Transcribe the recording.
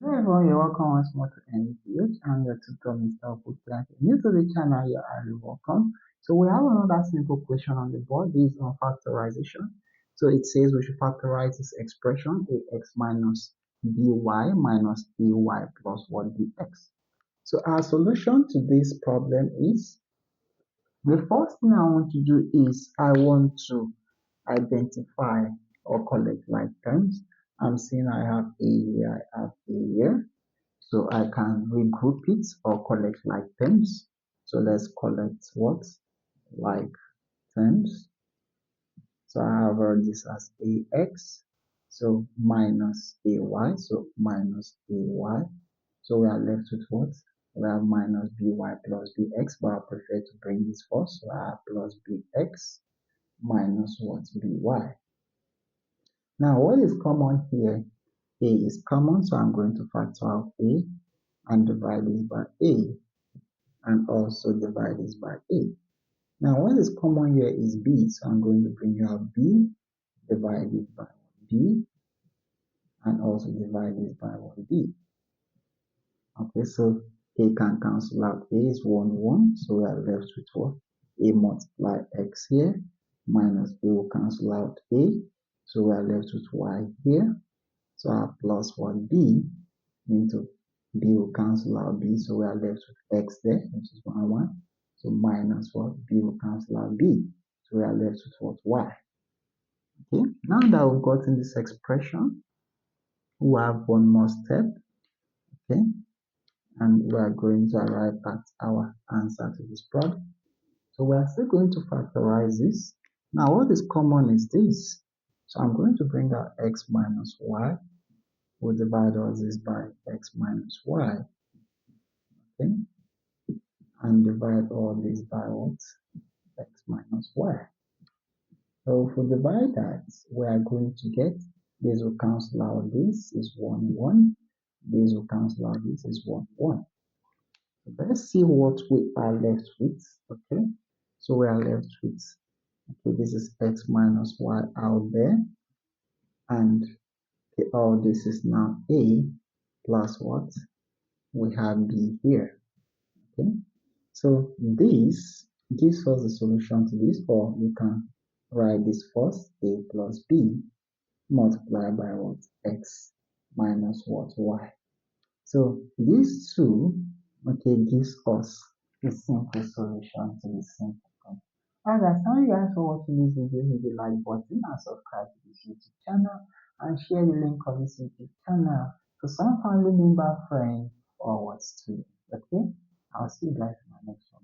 Hello everyone, you're welcome once more to NPH. I'm your tutor, Mr. Oputla. New to the channel, you're highly welcome. So we have another simple question on the board based on factorization. So it says we should factorize this expression ax minus by minus ay plus 1 dx. So our solution to this problem is, the first thing I want to do is I want to identify or collect like terms. I'm seeing I have a here, I have a here. So I can regroup it or collect like terms. So let's collect what? Like terms. So I have this as ax. So minus ay. So minus ay. So we are left with what? We have minus by plus bx, but I prefer to bring this first. So I have plus bx minus what? By. Now what is common here? A is common, so I'm going to factor out a and divide this by a, and also divide this by a. Now what is common here is b, so I'm going to bring out b, divide it by b, and also divide this by 1b. Okay, so a can cancel out. A is 1, 1, so we are left with what? A multiply x here, minus b will cancel out a, so we are left with y here. So our plus 1b into b will cancel out b, so we are left with x there, which is 1, 1. So minus what? B will cancel out b, so we are left with what? Y. Okay, now that we've gotten this expression, we have one more step, okay, and we are going to arrive at our answer to this problem. So we are still going to factorize this. Now what is common is this. So I'm going to bring out x minus y. We'll divide all this by x minus y, okay, and divide all this by what? X minus y. So if we divide that, we are going to get, this will cancel out this is 1, 1. This will cancel out this is 1, 1. So let's see what we are left with, okay? So we are left with, okay, this is x minus y out there. And okay, all this is now a plus what? We have b here, okay? So this gives us the solution to this, or you can write this first, a plus b multiplied by what? X minus what? Y. So these two, okay, gives us a simple solution to this simple problem. Alright guys, thank you guys for watching this video. Hit the like button and subscribe to this YouTube channel, and share the link of this YouTube channel to some family member, friend, or what student. Okay, I'll see you guys in my next one.